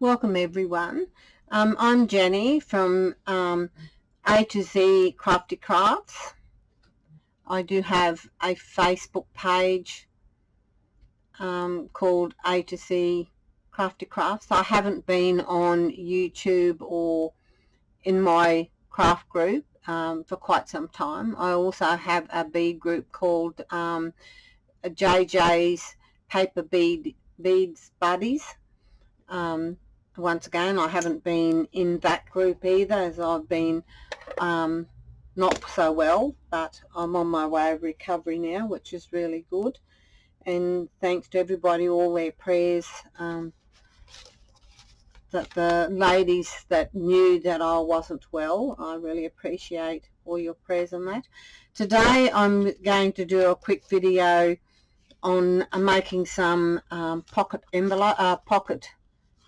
Welcome everyone. I'm Jenny from A to Z Crafty Crafts. I do have a Facebook page called A to Z Crafty Crafts. I haven't been on YouTube or in my craft group for quite some time. I also have a bead group called JJ's Paper Beads Buddies. Once again, I haven't been in that group either, as I've been not so well, but I'm on my way of recovery now, which is really good. And thanks to everybody, all their prayers, that the ladies that knew that I wasn't well, I really appreciate all your prayers on that. Today I'm going to do a quick video on making some pocket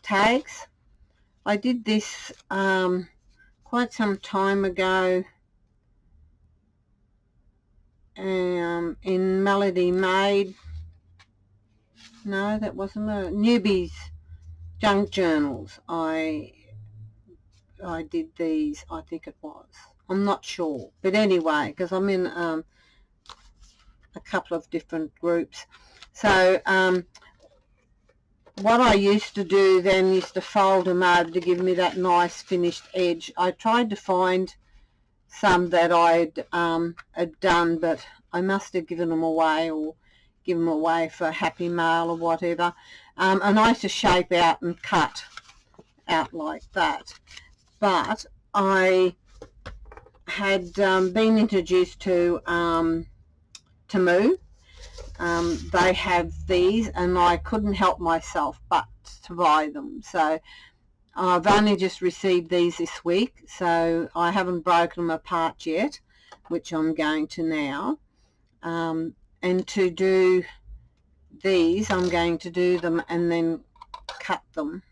tags. I did this quite some time ago in Melody Made. No, that wasn't a Newbie's Junk Journals. I did these, I think it was. I'm not sure, but anyway, because I'm in a couple of different groups. So what I used to do then is to fold them over to give me that nice finished edge. I tried to find some that I'd had done, but I must have given them away or given them away for Happy Mail or whatever. And I used to shape out and cut out like that. But I had been introduced to Temu. They have these, and I couldn't help myself but to buy them. So I've only just received these this week, so I haven't broken them apart yet, which I'm going to now. And to do these, I'm going to do them and then cut them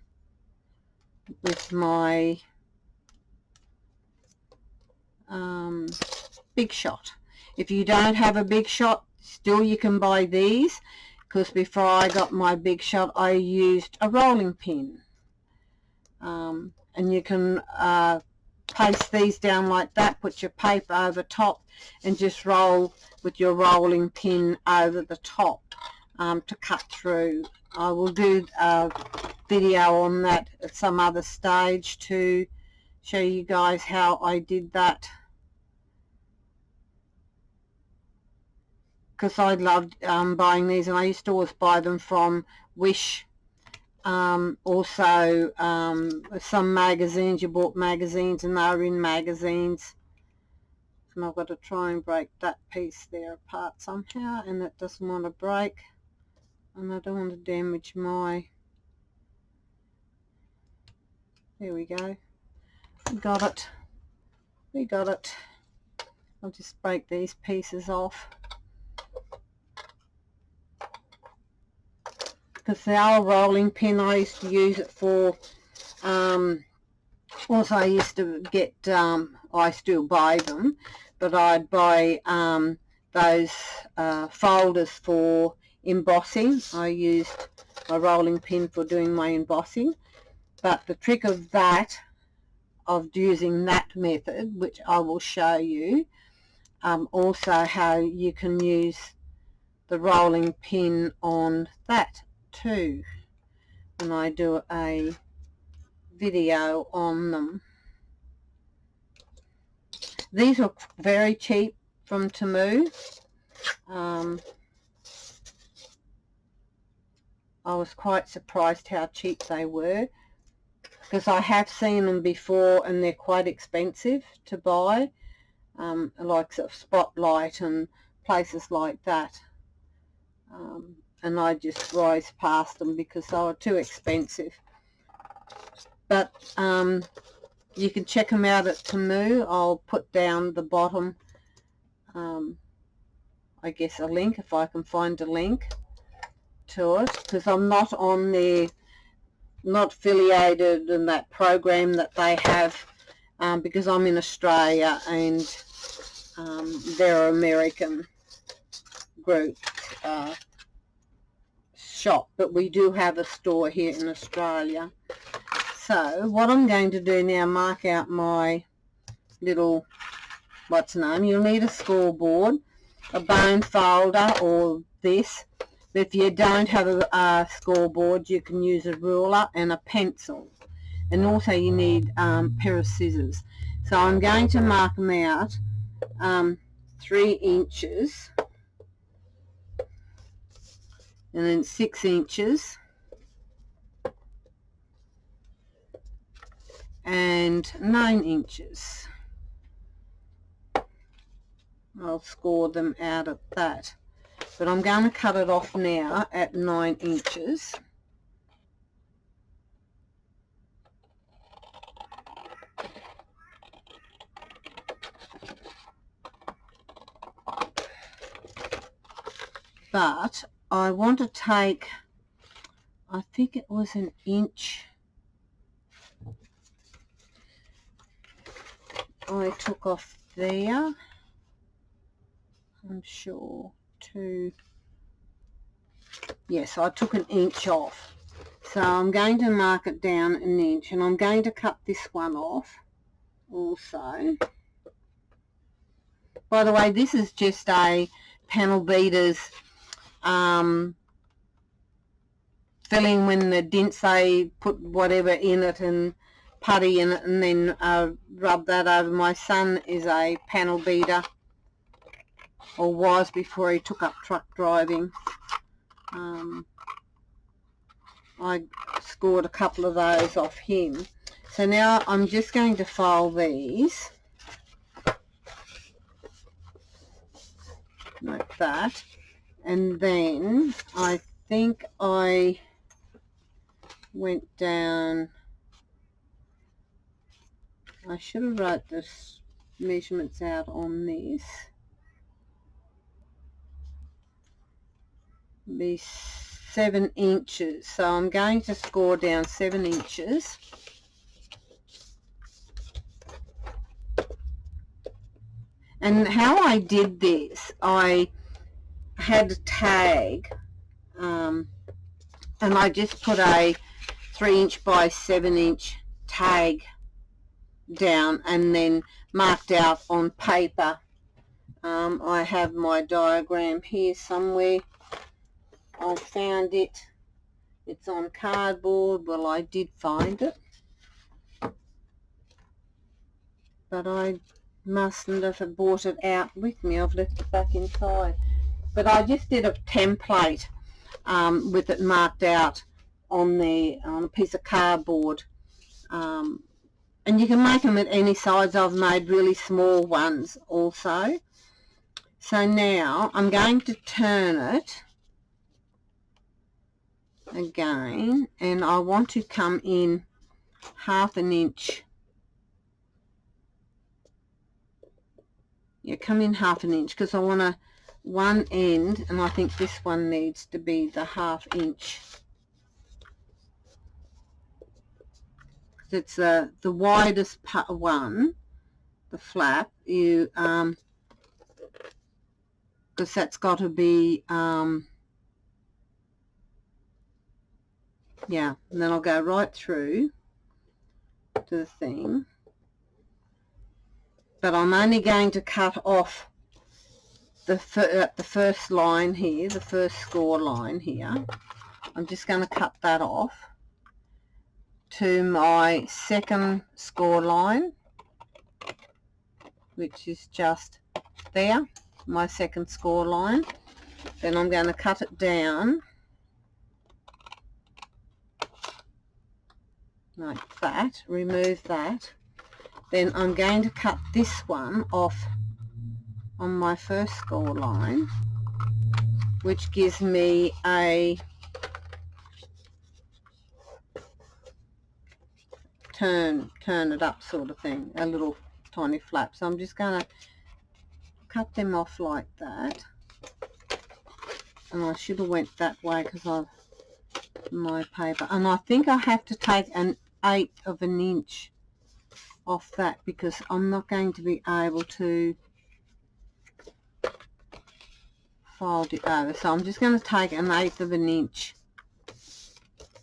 with my Big Shot. If you don't have a Big Shot, still you can buy these, because before I got my Big Shot I used a rolling pin, and you can paste these down like that, put your paper over top and just roll with your rolling pin over the top to cut through. I will do a video on that at some other stage to show you guys how I did that, because I loved buying these, and I used to always buy them from Wish. Also some magazines, you bought magazines and they were in magazines, and I've got to try and break that piece there apart somehow, and it doesn't want to break, and I don't want to damage my, there we go, we got it. I'll just break these pieces off, because the old rolling pin I used to use it for, also I used to get, I still buy them, but I'd buy those folders for embossing. I used my rolling pin for doing my embossing, but the trick of that, of using that method, which I will show you, also how you can use the rolling pin on that too, when I do a video on them. These are very cheap from Temu. I was quite surprised how cheap they were, because I have seen them before and they're quite expensive to buy, like sort of Spotlight and places like that. And I just rise past them because they were too expensive. But you can check them out at Temu. I'll put down the bottom, I guess, a link, if I can find a link to it, because I'm not on there, not affiliated in that program that they have, because I'm in Australia and they're American group shop, but we do have a store here in Australia. So what I'm going to do now, mark out my little, what's the name, you'll need a scoreboard, a bone folder or this. If you don't have a scoreboard, you can use a ruler and a pencil. And also you need a pair of scissors. So I'm going to mark them out 3 inches and then 6 inches and 9 inches. I'll score them out at that. But I'm going to cut it off now at 9 inches. But I want to take, I think it was an inch. I took off there, I'm sure, yes, I took an inch off. So I'm going to mark it down an inch, and I'm going to cut this one off also. By the way, this is just a panel beaters filling when the dints, they put whatever in it and putty in it and then rub that over. My son is a panel beater, or was before he took up truck driving. I scored a couple of those off him. So now I'm just going to file these like that, and then I think I went down, I should have wrote the measurements out on this. Be 7 inches, so I'm going to score down 7 inches. And how I did this, I had a tag, and I just put a 3" by 7" tag down and then marked out on paper. I have my diagram here somewhere. I found it. It's on cardboard. Well, I did find it, but I mustn't have brought it out with me. I've left it back inside. But I just did a template with it marked out on a piece of cardboard. And you can make them at any size. I've made really small ones also. So now I'm going to turn it again, and I want to come in 1/2 inch. Yeah, come in 1/2 inch, because I want one end, and I think this one needs to be the 1/2 inch. It's the widest one, the flap, you because that's got to be yeah, and then I'll go right through to the thing, but I'm only going to cut off the first line here, the first score line here. I'm just going to cut that off to my second score line, which is just there, my second score line. Then I'm going to cut it down like that, remove that. Then I'm going to cut this one off on my first score line, which gives me a turn it up sort of thing, a little tiny flap. So I'm just going to cut them off like that, and I should have went that way because I've my paper, and I think I have to take an 1/8 of an inch off that because I'm not going to be able to fold it over. So I'm just going to take an 1/8 of an inch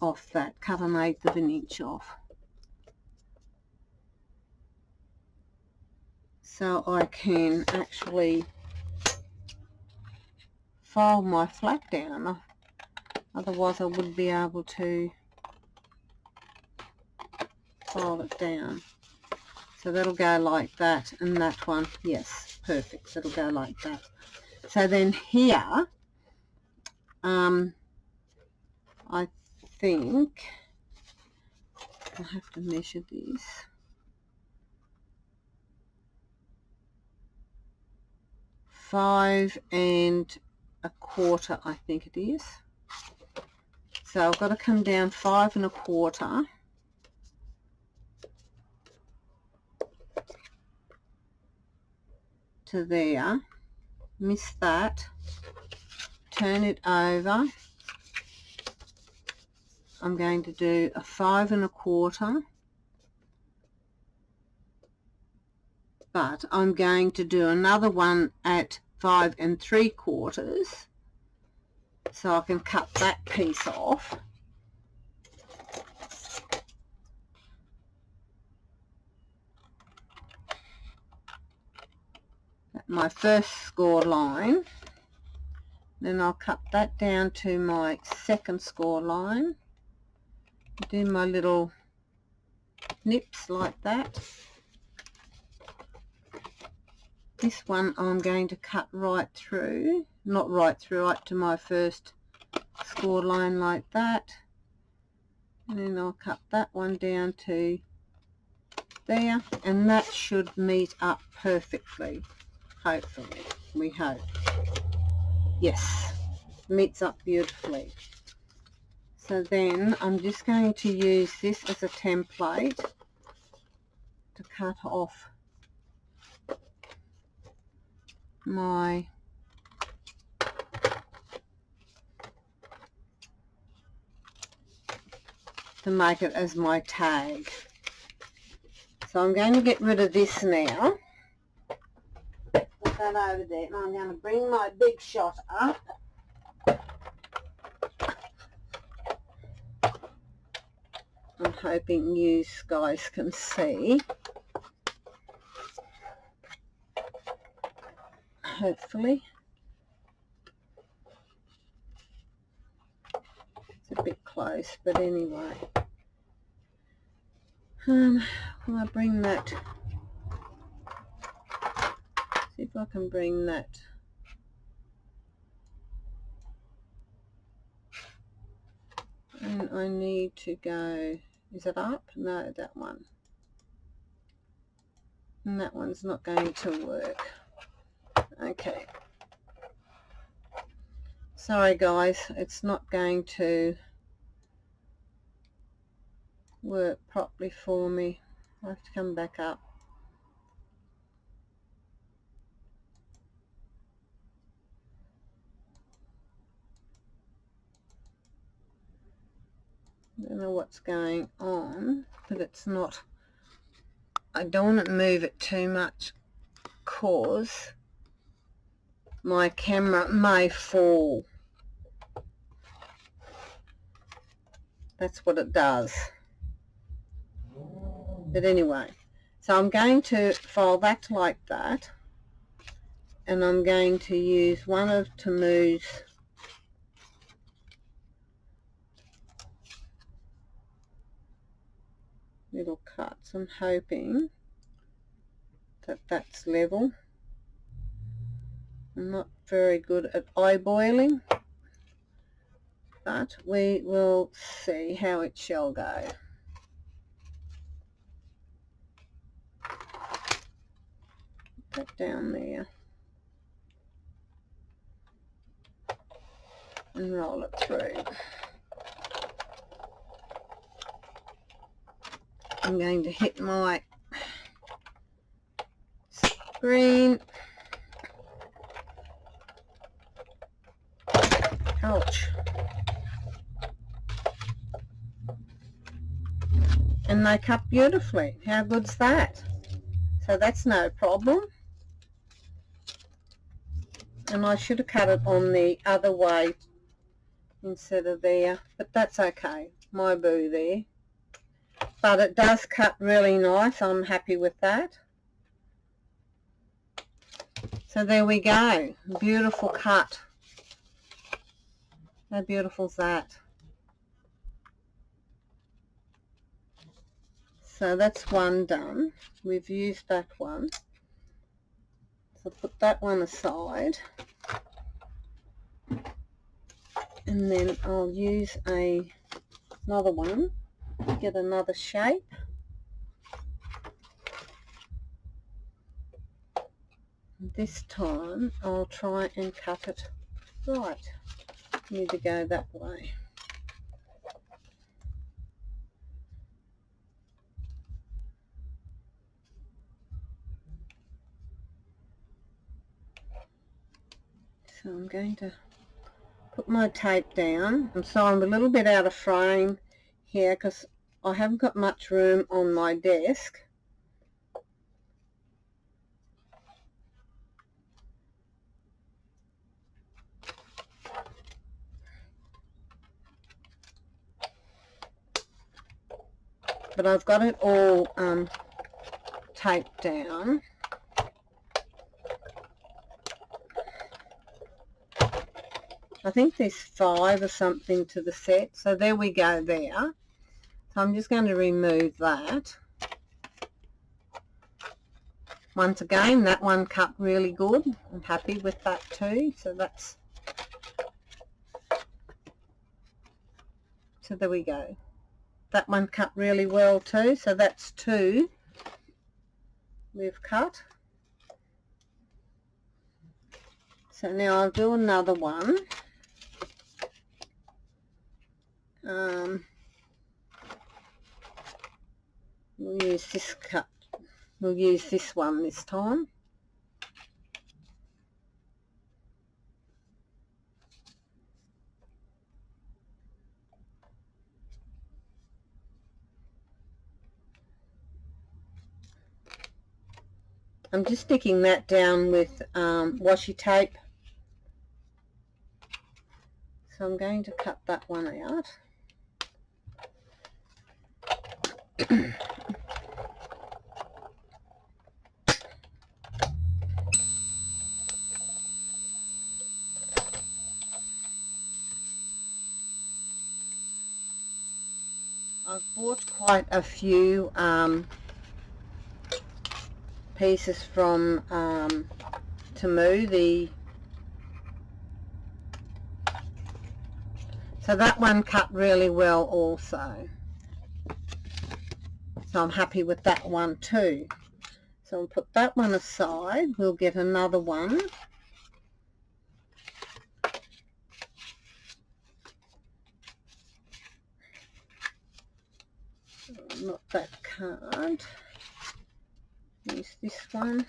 off that, cut an 1/8 of an inch off. so I can actually fold my flap down. Otherwise I wouldn't be able to fold it down. So that'll go like that, and that one, yes, perfect. So it'll go like that. So then here, I think I have to measure this. 5 1/4, I think it is. So I've got to come down 5 1/4 to there, miss that, turn it over. I'm going to do a 5 1/4, but I'm going to do another one at 5 3/4, so I can cut that piece off. My first score line, then I'll cut that down to my second score line, do my little nips like that. This one I'm going to cut right through, not right through, right to my first score line like that, and then I'll cut that one down to there, and that should meet up perfectly, hopefully, we hope. Yes, meets up beautifully. So then I'm just going to use this as a template to cut off my to make it as my tag. So I'm going to get rid of this now. Put that over there, and I'm going to bring my big shot up. I'm hoping you guys can see. Hopefully. It's a bit close, but anyway. Will I bring that? See if I can bring that. And I need to go, is it up? No, that one. And that one's not going to work. Okay. Sorry guys, it's not going to work properly for me. I have to come back up. I don't know what's going on, but it's not. I don't want to move it too much because my camera may fall. That's what it does. But anyway, so I'm going to fold that like that, and I'm going to use one of Temu's little cuts. I'm hoping that that's level. I'm not very good at eyeballing, but we will see how it shall go. Put that down there and roll it through. I'm going to hit my screen. Ouch. And they cut beautifully. How good's that? So that's no problem. And I should have cut it on the other way instead of there, but that's okay. My boo there. But it does cut really nice. I'm happy with that. So there we go, beautiful cut. How beautiful is that? So that's one done. We've used that one. So put that one aside. And then I'll use another one, get another shape. This time I'll try and cut it right. Need to go that way. So I'm going to put my tape down. I'm sorry I'm a little bit out of frame here because I haven't got much room on my desk. But I've got it all taped down. I think there's 5 or something to the set. So there we go there. So I'm just going to remove that. Once again, that one cut really good. I'm happy with that too. So there we go. That one cut really well too. So that's 2 we've cut. So now I'll do another one. We'll use this cut. We'll use this one this time. I'm just sticking that down with washi tape. So I'm going to cut that one out. I've bought quite a few pieces from Temu. So that one cut really well also. So I'm happy with that one too. So we'll put that one aside. We'll get another one. Not that card. Use this one.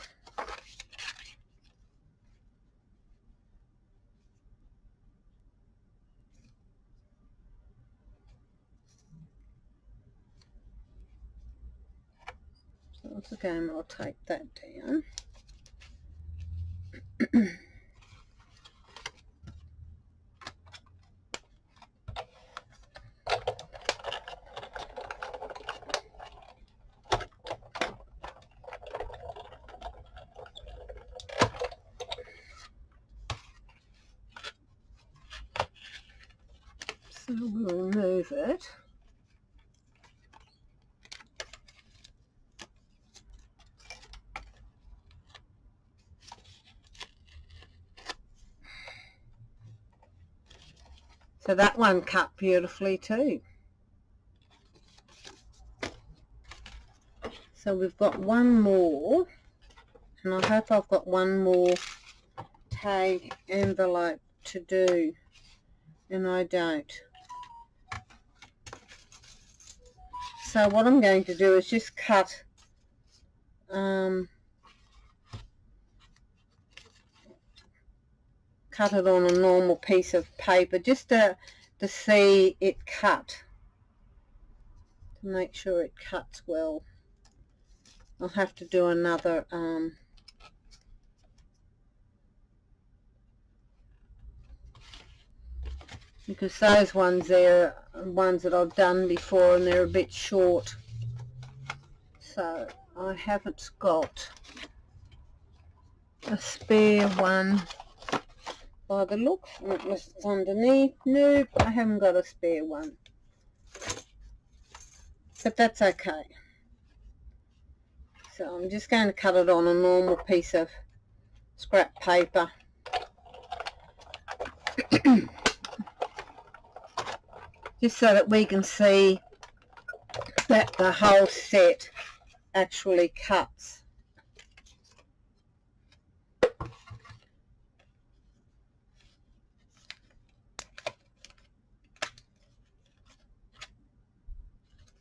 So once again, I'll take that down. So we'll remove it. So that one cut beautifully too. So we've got one more, and I hope I've got one more tag envelope to do, and I don't. So what I'm going to do is just cut cut it on a normal piece of paper just to see it cut, to make sure it cuts well. I'll have to do another because those ones there are ones that I've done before and they're a bit short, so I haven't got a spare one by the looks, unless it's underneath. Nope, I haven't got a spare one, but that's okay. So I'm just going to cut it on a normal piece of scrap paper. Just so that we can see that the whole set actually cuts.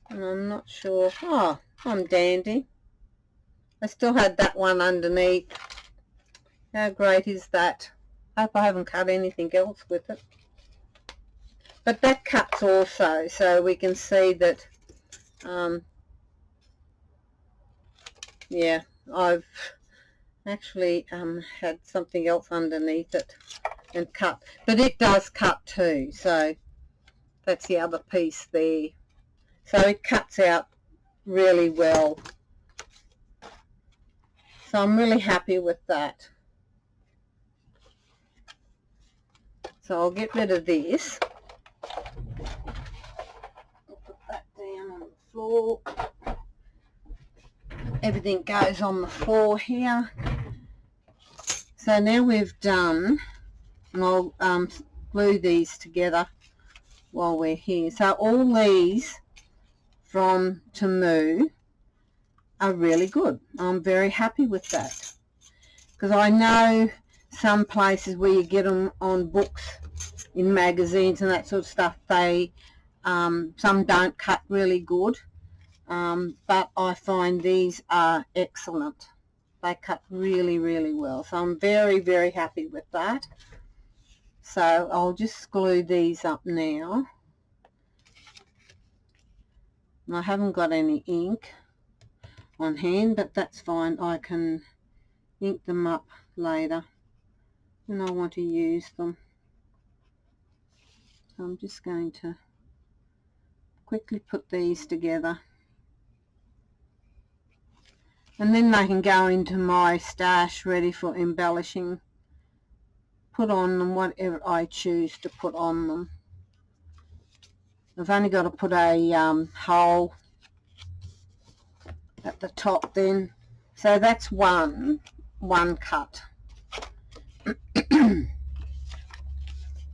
And I'm not sure. Oh, I'm dandy. I still had that one underneath. How great is that? Hope I haven't cut anything else with it. But that cuts also, so we can see that, yeah, I've actually had something else underneath it and cut. But it does cut too, so that's the other piece there. So it cuts out really well. So I'm really happy with that. So I'll get rid of this. I'll put that down on the floor. Everything goes on the floor here. So now we've done, and I'll glue these together while we're here. So all these from Temu are really good. I'm very happy with that, because I know some places where you get them on books, in magazines and that sort of stuff, they some don't cut really good, but I find these are excellent. They cut really, really well. So I'm very, very happy with that. So I'll just glue these up now. And I haven't got any ink on hand, but that's fine. I can ink them up later when I want to use them. So I'm just going to quickly put these together. And then they can go into my stash ready for embellishing. Put on them whatever I choose to put on them. I've only got to put a hole at the top then. So that's one cut. So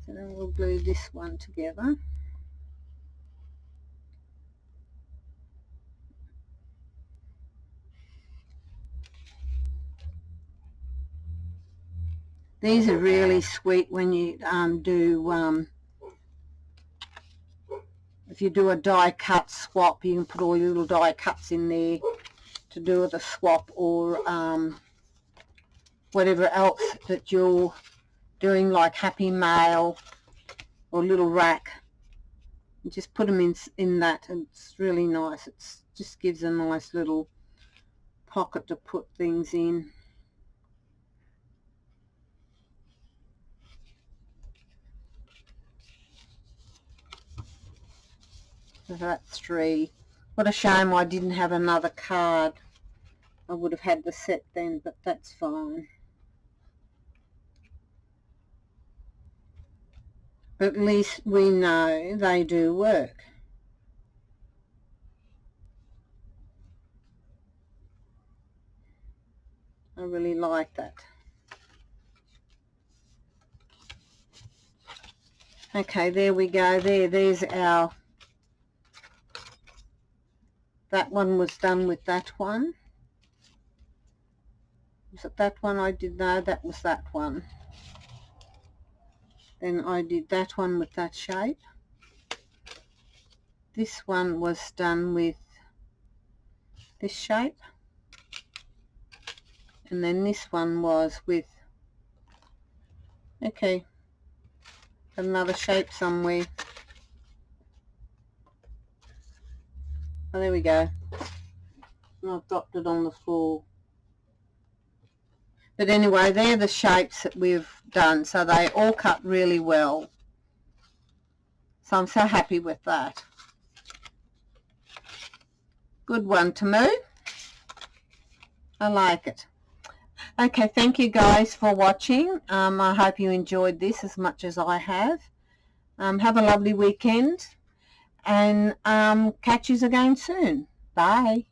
then we'll glue this one together. These are really sweet when you if you do a die cut swap, you can put all your little die cuts in there to do with a swap, or whatever else that you're doing, like Happy Mail or Little Rack. You just put them in that, and it's really nice. It just gives a nice little pocket to put things in. So that's 3. What a shame I didn't have another card. I would have had the set then, but that's fine. But at least we know they do work. I really like that. Okay, there we go. There's our... That one was done with that one. Was it that one I did? No, that was that one. Then I did that one with that shape. This one was done with this shape. And then this one was with... Okay, another shape somewhere. Oh, there we go. And I've dropped it on the floor. But anyway, they're the shapes that we've done. So they all cut really well. So I'm so happy with that. Good one, Temu. I like it. Okay, thank you guys for watching. I hope you enjoyed this as much as I have. Have a lovely weekend, and catch you again soon. Bye.